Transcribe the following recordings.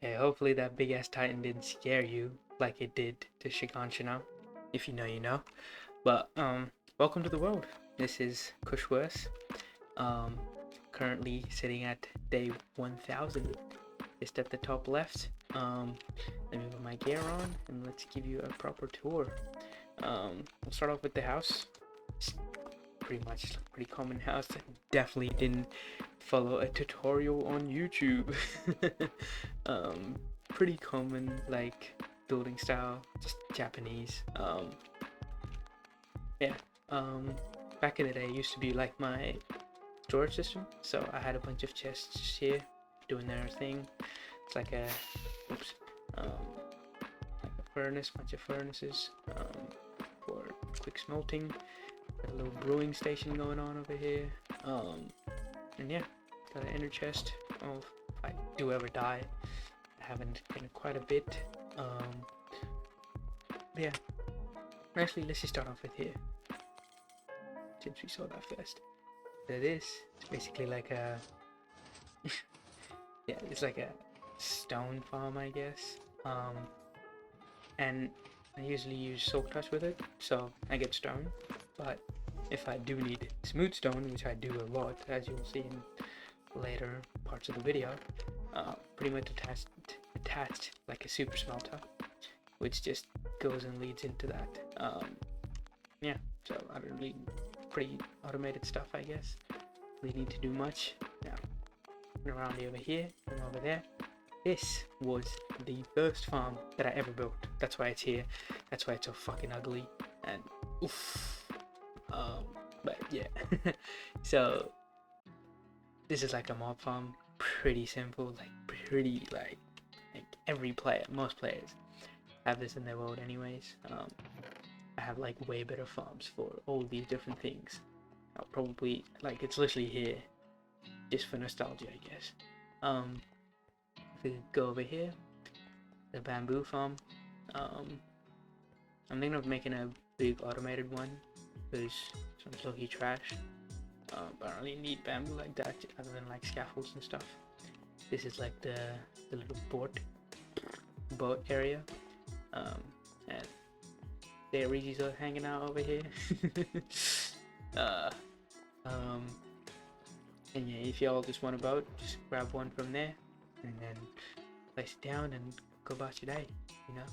Yeah, hopefully that big ass titan didn't scare you like it did to Shiganshina. If you know, you know. But welcome to the world. This is Kushworth. Um, Currently sitting at day 1000, just at the top left. Let me put my gear on and let's give you a proper tour. We'll start off with the house. It's pretty much a pretty common house. I definitely didn't follow a tutorial on YouTube. um, Pretty common, like building style, just Japanese. Yeah. Um, Back in the day, it used to be like my storage system. So I had a bunch of chests here doing their thing. It's like a, oops, like a furnace, bunch of furnaces for quick smelting. Got a little brewing station going on over here. And yeah, got an inner chest. Oh, if I do ever die, I haven't been quite a bit. Yeah. Actually, let's just start off with here, since we saw that first. So this is basically like a yeah, it's like a stone farm, I guess. And I usually use silk touch with it, so I get stone. But if I do need smooth stone, which I do a lot, as you'll see in later parts of the video, pretty much attached like a super smelter, which just goes and leads into that. Yeah, so I don't really pretty automated stuff, I guess. Really need to do much. Now, around over here and over there. This was the first farm that I ever built. That's why it's here. That's why it's so fucking ugly. And oof. But yeah. So this is like a mob farm. Pretty simple. Like every player, most players have this in their world anyways. I have like way better farms for all these different things. I'll probably like it's literally here just for nostalgia, I guess. If we go over here, the bamboo farm. I'm thinking of making a big automated one because some low-key trash. But I don't really need bamboo like that other than like scaffolds and stuff. This is like the little boat area. And there Regi's are hanging out over here. And yeah, if y'all just want a boat, just grab one from there and then place it down and go about your day, you know?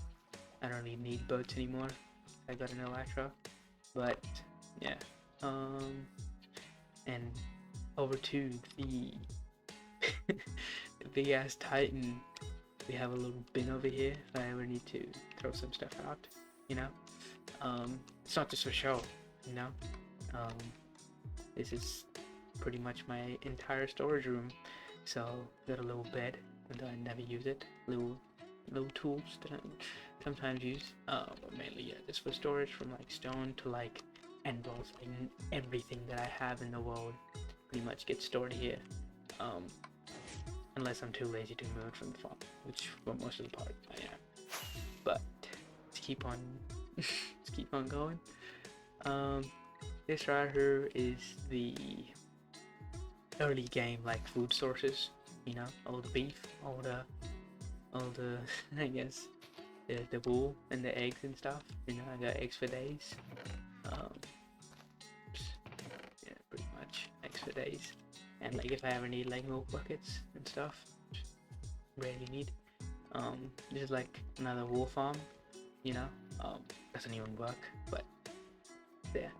I don't really need boats anymore. I got an Electra. But yeah. And over to the the big ass Titan. We have a little bin over here if I ever need to throw some stuff out, you know? It's not just for show, you know? This is pretty much my entire storage room. So got a little bed, although I never use it. Little tools that I sometimes use. But mainly yeah, just for storage, from like stone to like anvils. Like everything that I have in the world pretty much gets stored here. Unless I'm too lazy to move it from the farm, which for most of the part I am. But let's keep on let's keep on going. This right here is the early game like food sources, you know, all the beef, all the I guess the wool and the eggs and stuff. You know, I got eggs for days. Yeah, pretty much eggs for days. And like if I ever need like milk buckets and stuff, rarely need. This is like another wool farm, you know. Doesn't even work, but yeah.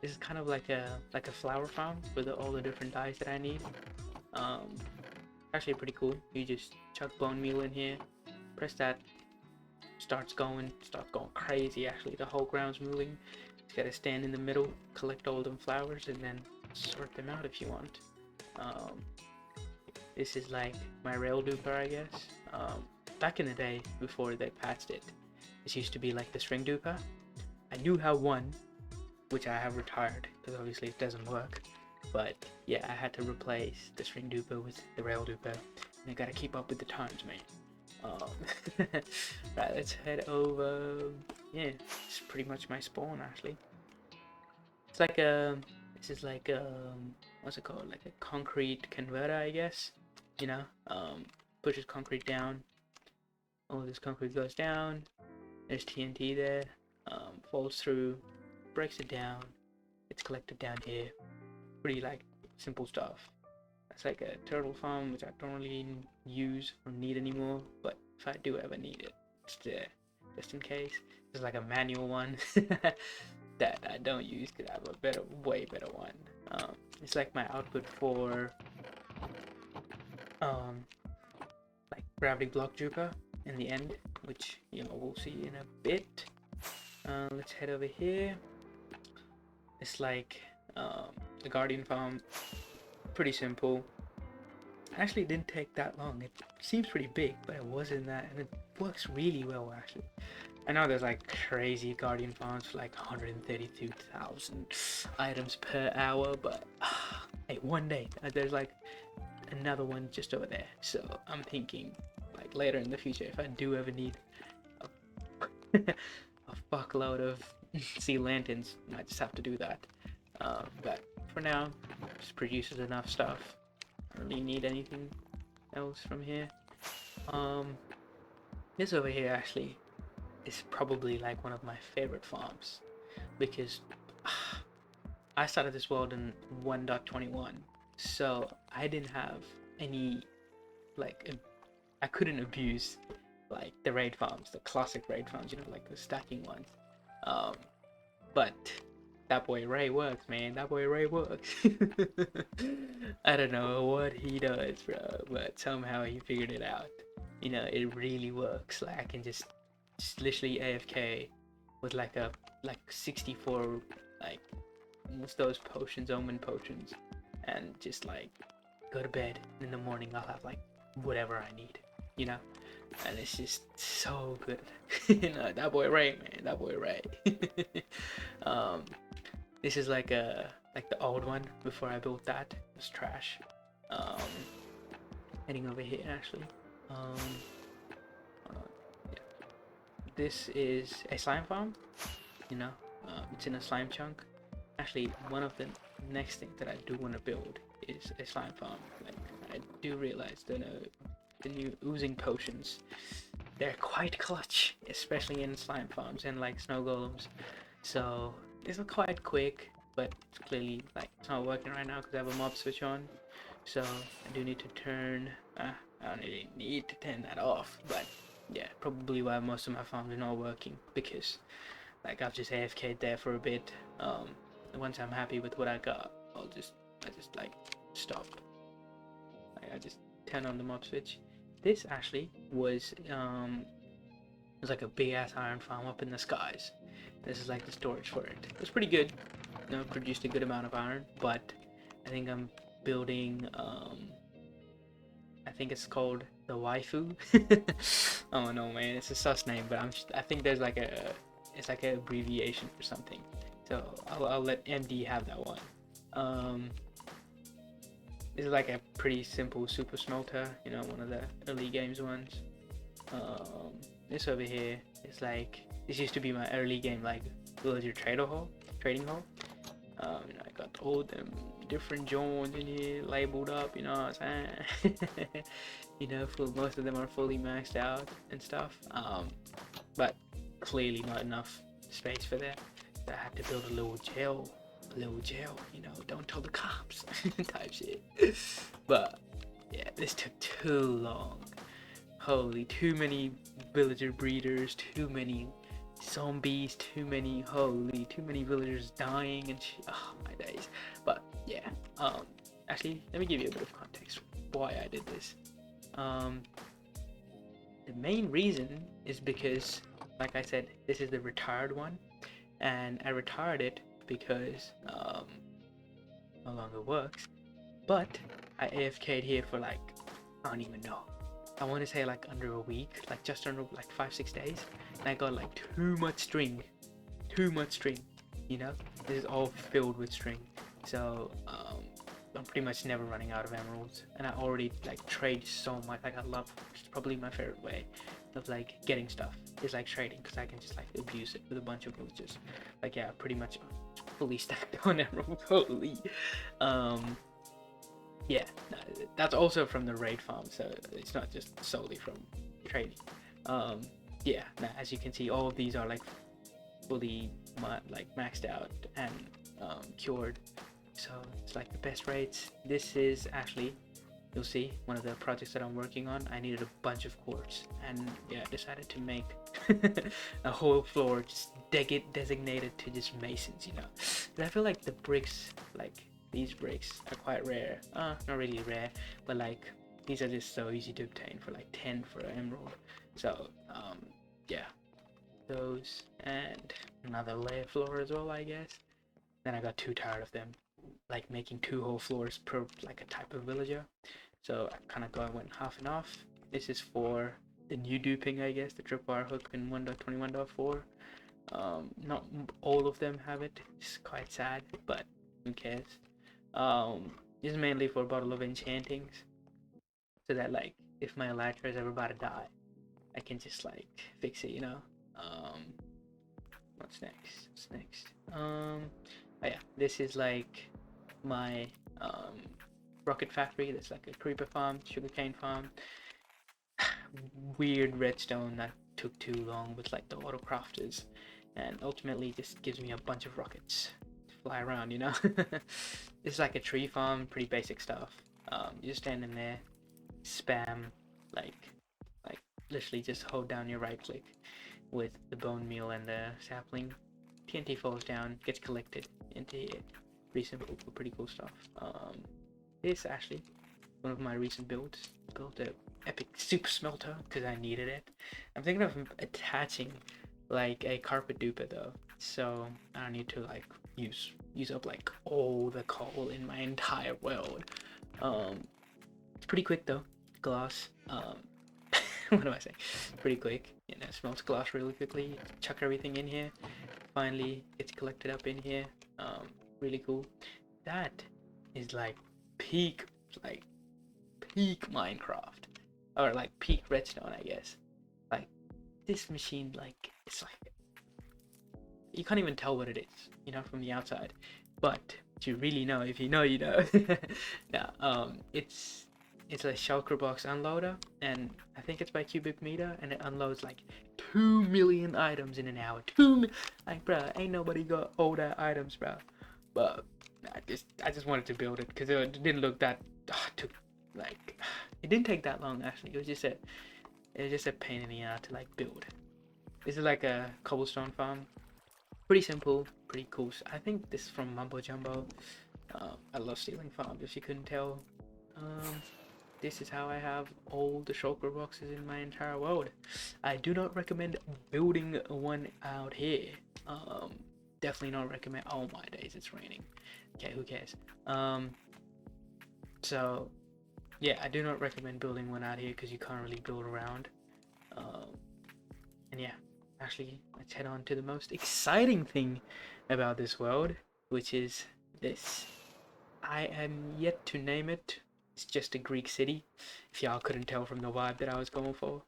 This is kind of like a flower farm with all the different dyes that I need. Actually pretty cool. You just chuck bone meal in here, press that, starts going crazy. Actually, the whole ground's moving. You gotta stand in the middle, collect all them flowers, and then sort them out if you want. This is like my rail duper, I guess. Back in the day, before they patched it, this used to be like the string duper. I do have one, which I have retired because obviously it doesn't work. But yeah, I had to replace the string duper with the rail duper, and I gotta keep up with the times, man. Right, let's head over. Yeah, it's pretty much my spawn actually. It's like this is like what's it called? Like a concrete converter, I guess. You know, pushes concrete down. All this concrete goes down. There's TNT there. Falls through, breaks it down. It's collected down here. Pretty like simple stuff. It's like a turtle farm, which I don't really use or need anymore, but if I do ever need it, it's there, just in case. There's like a manual one that I don't use because I have a better, way better one. It's like my output for like gravity block Juka in the end, which we'll see in a bit. Let's head over here. It's like the Guardian farm. Pretty simple. Actually, it didn't take that long. It seems pretty big, but it wasn't that, and it works really well actually. I know there's like crazy Guardian farms for like 132,000 items per hour, but hey, one day there's like another one just over there. So I'm thinking like later in the future, if I do ever need a, a fuckload of sea lanterns, I might just have to do that. But for now, just produces enough stuff. I don't really need anything else from here. This over here actually is probably like one of my favorite farms, because I started this world in 1.21, so I didn't have any like I couldn't abuse like the raid farms, the classic raid farms, like the stacking ones. But that boy Ray works, man. That boy Ray works. I don't know what he does, bro, but somehow he figured it out. It really works. Like I can just literally AFK with like 64 like what's those potions, omen potions, and just like go to bed. In the morning I'll have like whatever I need, and it's just so good. That boy Ray, man. That boy Ray. This is like the old one before I built that. It was trash. Heading over here actually. Yeah. This is a slime farm. It's in a slime chunk. Actually, one of the next things that I do want to build is a slime farm. Like I do realize that the new oozing potions, they're quite clutch, especially in slime farms and like snow golems. So it's quite quick, but it's clearly like it's not working right now because I have a mob switch on. So I do need to turn. I don't really need to turn that off, but yeah, probably why most of my farms are not working, because like I've just AFK'd there for a bit. Once I'm happy with what I got, I just like stop. Like I just turn on the mob switch. This actually was like a big ass iron farm up in the skies. This is like the storage for it. It was pretty good. Produced a good amount of iron, but I think I'm building I think it's called the waifu. Oh no, man, it's a sus name, but I think there's like it's like an abbreviation for something. So I'll let MD have that one. This is like a pretty simple super smelter, one of the early games ones. This over here is like, this used to be my early game like villager trading hall. I got all them different joins in here labeled up, what I'm saying? Most of them are fully maxed out and stuff. But clearly not enough space for that. So I had to build a little jail, don't tell the cops type shit. But yeah, this took too long. Holy, too many villager breeders, too many zombies, too many villagers dying and shit. Oh my days. But yeah, actually let me give you a bit of context why I did this. The main reason is because, like I said, this is the retired one, and I retired it because no longer works. But I AFK'd here for like, I don't even know, I want to say like under a week, like just under like 5-6 days, and I got like too much string. This is all filled with string, so I'm pretty much never running out of emeralds, and I already like trade so much. Like it's probably my favorite way of like getting stuff is like trading, because I can just like abuse it with a bunch of villagers. Like yeah, pretty much fully stacked on emeralds. Holy. yeah, that's also from the raid farm, so it's not just solely from trading. Um, yeah, now as you can see, all of these are like fully like maxed out and cured, so it's like the best rates. This is actually, you'll see, one of the projects that I'm working on. I needed a bunch of quartz, and yeah, I decided to make a whole floor just designated to just masons, you know. And I feel like the bricks, like these bricks, are quite rare. Not really rare, but like these are just so easy to obtain for like 10 for an emerald. So yeah, those, and another layer floor as well, I guess. Then I got too tired of them, like making 2 whole floors per like a type of villager. So I kind of went half and half. This is for the new duping, I guess, the tripwire hook in 1.21.4. Not all of them have it. It's quite sad, but who cares? This is mainly for a bottle of enchantings, so that like if my elytra is ever about to die, I can just like fix it, you know. What's next? What's next? Oh yeah, this is like my rocket factory. That's like a creeper farm, sugarcane farm. Weird redstone that took too long with like the auto crafters, and ultimately just gives me a bunch of rockets to fly around, you know. It's like a tree farm, pretty basic stuff. You just stand in there, spam, like like literally just hold down your right click with the bone meal and the sapling. TNT falls down, gets collected into here. Pretty simple, but pretty cool stuff. This actually one of my recent builds. Built a epic super smelter because I needed it. I'm thinking of attaching like a carpet duper though, so I don't need to like use up like all the coal in my entire world. It's pretty quick though. Glass. What do I say? Pretty quick. You know, smelts glass really quickly. Chuck everything in here. Finally, it's collected up in here. Really cool. That is like peak, like peak Minecraft, or like peak redstone, I guess. Like this machine, like it's like you can't even tell what it is, you know, from the outside. But to really know, if you know, you know. Yeah, it's a shulker box unloader, and I think it's by cubic meter, and it unloads like 2 million items in an hour. Like, bro, ain't nobody got all that items, bro. But I just wanted to build it because it didn't look that took like it didn't take that long actually. It was just a pain in the ass to like build. This is like a cobblestone farm. Pretty simple, pretty cool. I think this is from Mumbo Jumbo. I love stealing farms if you couldn't tell. This is how I have all the shulker boxes in my entire world. I do not recommend building one out here. Definitely not recommend. Oh my days, it's raining. Okay, who cares? So yeah, I do not recommend building one out here because you can't really build around. And yeah, actually, let's head on to the most exciting thing about this world, which is this. I am yet to name it. It's just a Greek city, if y'all couldn't tell from the vibe that I was going for.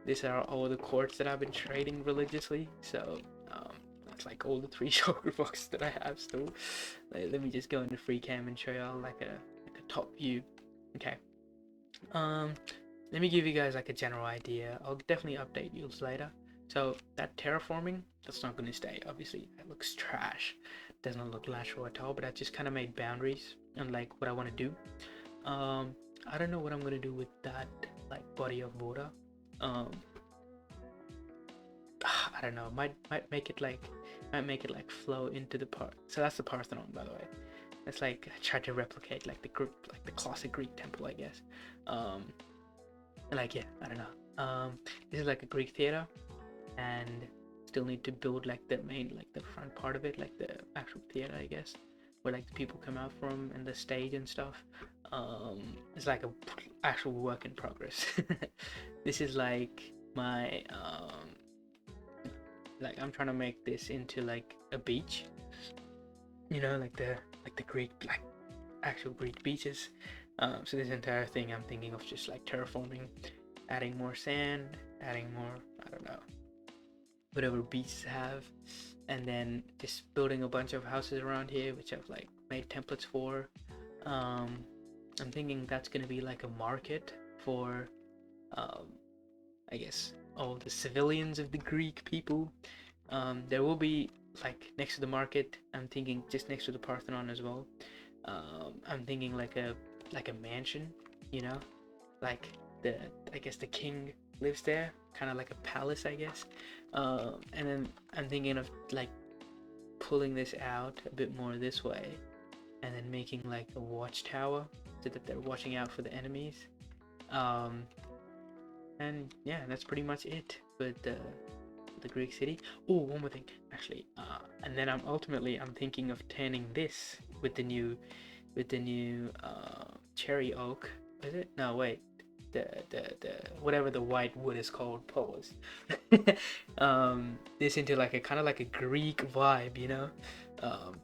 These are all the quartz that I've been trading religiously, so that's like all the 3 shulker boxes that I have still. Let me just go into free cam and show y'all like a top view. Okay. Let me give you guys like a general idea. I'll definitely update you later. So that terraforming, that's not going to stay. Obviously, that looks trash. Doesn't look natural at all. But I just kind of made boundaries and like what I want to do. I don't know what I'm going to do with that like body of water. I don't know. Might make it like flow into the part. So that's the Parthenon, by the way. It's like I tried to replicate like the classic Greek temple, I guess. Like yeah, I don't know. This is like a Greek theater, and still need to build like the main, like the front part of it, like the actual theater, I guess, where like the people come out from and the stage and stuff. It's like a actual work in progress. This is like my like I'm trying to make this into like a beach, you know, like the Greek, like actual Greek beaches. So this entire thing I'm thinking of just like terraforming, adding more sand, adding more, I don't know, whatever beaches have, and then just building a bunch of houses around here, which I've like made templates for. I'm thinking that's gonna be like a market for, um, I guess, all the civilians of the Greek people. There will be like next to the market. I'm thinking just next to the Parthenon as well. I'm thinking like a mansion, you know, like the I guess the king lives there, kind of like a palace, I guess. And then I'm thinking of like pulling this out a bit more this way, and then making like a watchtower so that they're watching out for the enemies. Um, and yeah, that's pretty much it with the Greek city. Oh, one more thing, actually. And then I'm thinking of turning this with the new cherry oak. Is it? No, wait. The whatever the white wood is called, pause. This into like a kind of like a Greek vibe, you know.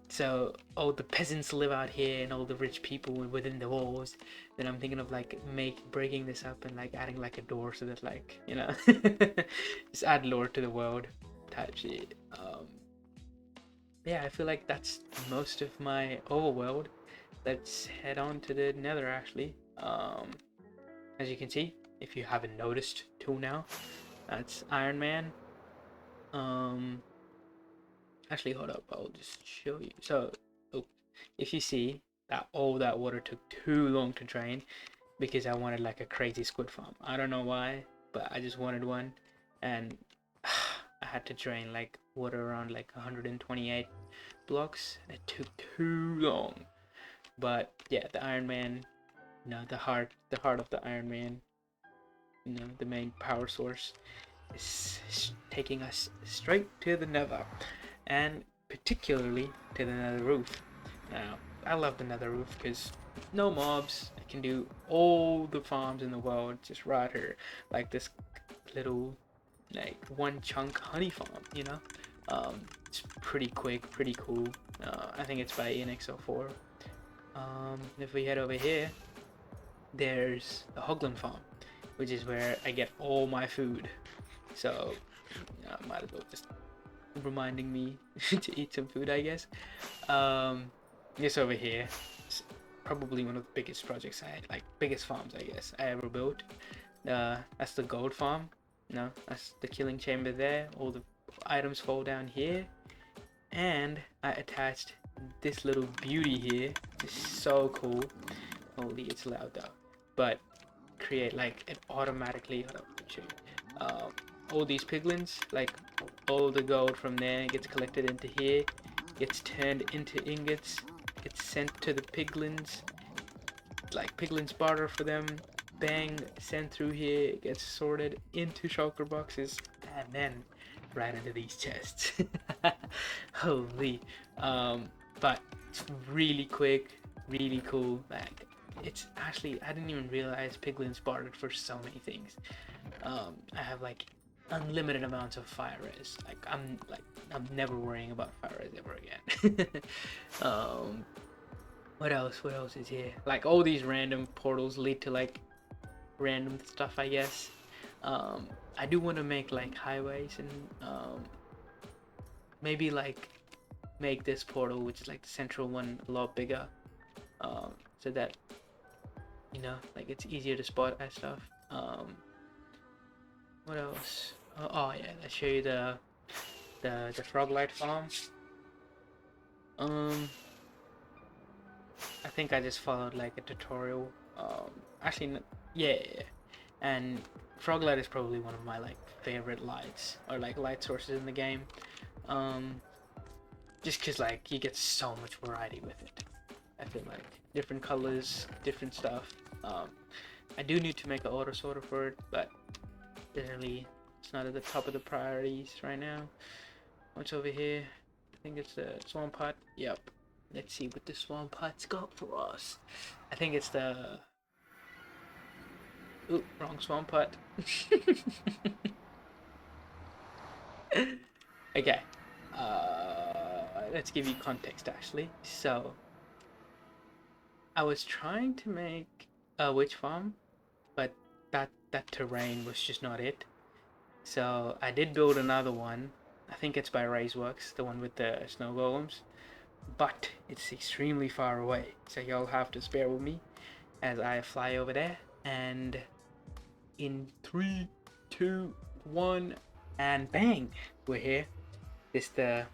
So all the peasants live out here and all the rich people within the walls. Then I'm thinking of like breaking this up and like adding like a door so that like, you know, just add lore to the world type shit. Yeah, I feel like that's most of my overworld. Let's head on to the nether actually. As you can see, if you haven't noticed till now, that's Iron Man. Um, Actually, hold up, I'll just show you. So, oh, if you see that all that water took too long to drain because I wanted like a crazy squid farm. I don't know why, but I just wanted one, and I had to drain like water around like 128 blocks. It took too long. But yeah, the Iron Man, you know, the heart of the Iron Man, you know, the main power source, is taking us straight to the Nether, and particularly to the Nether roof. Now, I love the Nether roof because no mobs. I can do all the farms in the world just right here, like this little like one chunk honey farm, you know. It's pretty quick, pretty cool. I think it's by ENX04. If we head over here, there's the Hoglin farm, which is where I get all my food. So, might as well just reminding me to eat some food, I guess. This over here is probably one of the biggest projects biggest farms, I guess, I ever built. That's the gold farm. No, that's the killing chamber there. All the items fall down here. And I attached this little beauty here. It's so cool. Holy, it's loud though. But create like it automatically. Hold up, show you. All these piglins, like all the gold from there gets collected into here, gets turned into ingots, gets sent to the piglins, like piglins barter for them, bang, sent through here, it gets sorted into shulker boxes, and then right into these chests. Holy. But it's really quick, really cool. Like, it's actually, I didn't even realize piglins bartered for so many things. I have like unlimited amounts of fire res. I'm never worrying about fire res ever again. What else? What else is here? Like all these random portals lead to like random stuff, I guess. I do want to make like highways and maybe like make this portal, which is like the central one, a lot bigger, so that you know, like it's easier to spot and stuff. What else? Oh yeah, let's show you the Froglight farm. I think I just followed like a tutorial. Actually, yeah, and Froglight is probably one of my like favorite lights or like light sources in the game. Just cause like you get so much variety with it. I feel like different colors, different stuff. I do need to make an auto sorter for it, but generally it's not at the top of the priorities right now. What's over here? I think it's the Swan Pot. Yep. Let's see what the Swan Pot's got for us. I think it's the... Ooh, wrong Swan Pot. Okay. Let's give you context actually. So, I was trying to make a witch farm, but that terrain was just not it. So I did build another one. I think it's by Razeworks, the one with the snow golems, but it's extremely far away. So y'all have to spare with me. as I fly over there, and in 3, 2, 1, and bang, we're here. It's the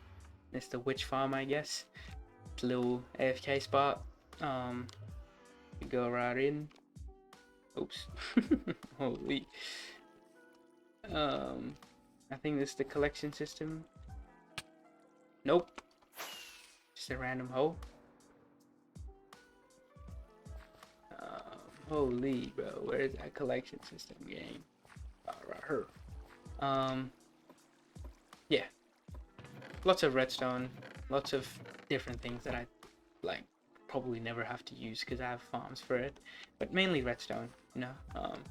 witch farm, I guess. It's a little AFK spot. You go right in. Oops. Holy. I think this is the collection system. Nope. Just a random hole. Holy, bro. Where is that collection system game? Oh, right here. Yeah. Lots of redstone. Lots of different things that I like probably never have to use because I have farms for it. But mainly redstone, you know.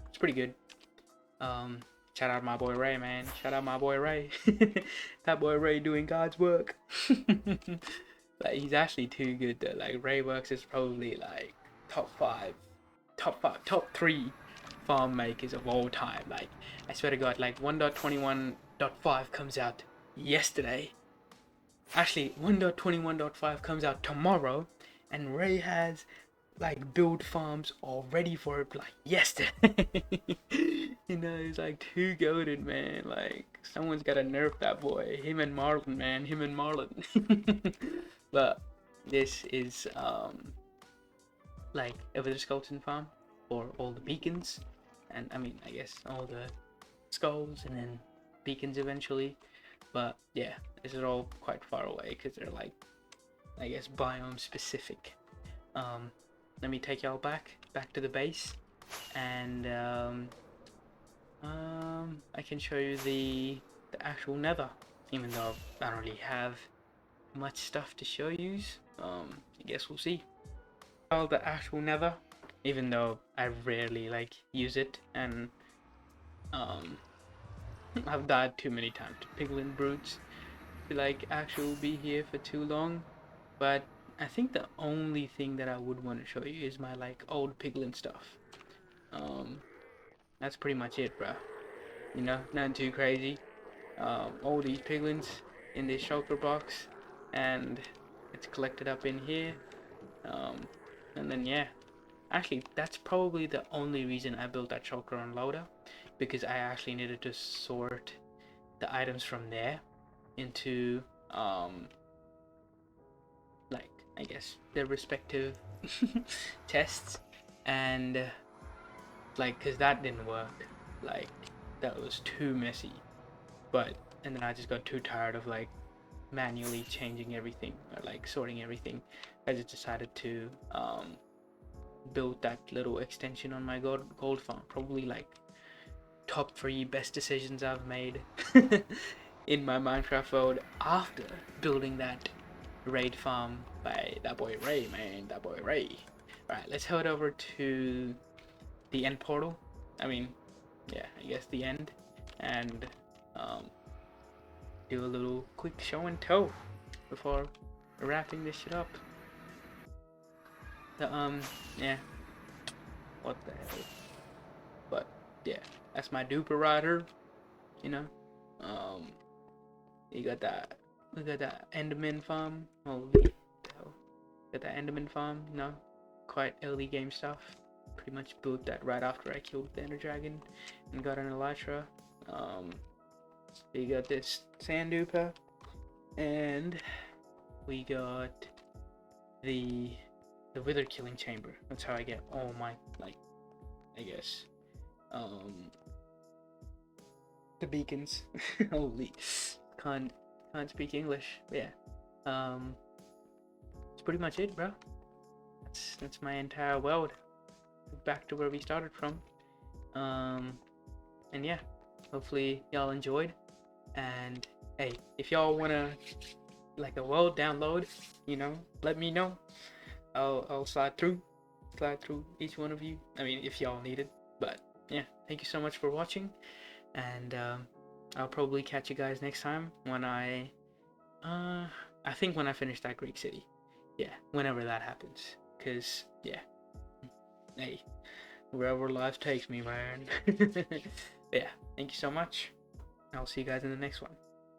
It's pretty good. Shout out my boy Ray, man. Shout out my boy Ray. That boy Ray doing God's work. Like, he's actually too good though. Like, Ray Works is probably like top 3 farm makers of all time. Like, I swear to God, like 1.21.5 comes out yesterday. Actually, 1.21.5 comes out tomorrow, and Ray has like build farms all ready for it like yesterday. You know, he's like too goated, man. Like, someone's gotta nerf that boy. Him and Marlon, man. Him and Marlon. But this is like a Wither Skeleton farm for all the beacons, and I mean, I guess all the skulls and then beacons eventually. But yeah, this is all quite far away because they're like, I guess, biome specific. Let me take y'all back to the base, and I can show you the actual nether, even though I don't really have much stuff to show you. I guess we'll see. Well, the actual nether, even though I rarely like use it, and I've died too many times to piglin brutes to like actually be here for too long. But I think the only thing that I would want to show you is my like old piglin stuff. That's pretty much it, bruh. You know, nothing too crazy. All these piglins in this shulker box, and it's collected up in here. And then yeah, actually that's probably the only reason I built that shulker unloader, because I actually needed to sort the items from there into like, I guess, their respective tests, and like, cause that didn't work. Like, that was too messy. But and then I just got too tired of like manually changing everything or like sorting everything. I just decided to build that little extension on my gold farm. Probably like top 3 best decisions I've made in my Minecraft world after building that raid farm by that boy Ray, man. That boy Ray. Alright, let's head over to the end portal. I mean, yeah, I guess the end, and do a little quick show and tell before wrapping this shit up. Yeah, what the hell? But yeah, that's my duper rider. You know, we got that Enderman farm. Holy hell, got that Enderman farm. You know, quite early game stuff. Pretty much built that right after I killed the Ender Dragon and got an Elytra. We got this sand duper, and we got the wither killing chamber. That's how I get all my, like, I guess, the beacons. Holy, can't speak English. But yeah, that's pretty much it, bro. That's my entire world. Back to where we started from. And yeah, hopefully y'all enjoyed. And hey, if y'all wanna like a world download, you know, let me know. I'll slide through each one of you. I mean, if y'all need it. But yeah, thank you so much for watching, and I'll probably catch you guys next time when I think when I finish that Greek city. Yeah, whenever that happens. Cause yeah, hey, wherever life takes me, man. Yeah, thank you so much. I'll see you guys in the next one.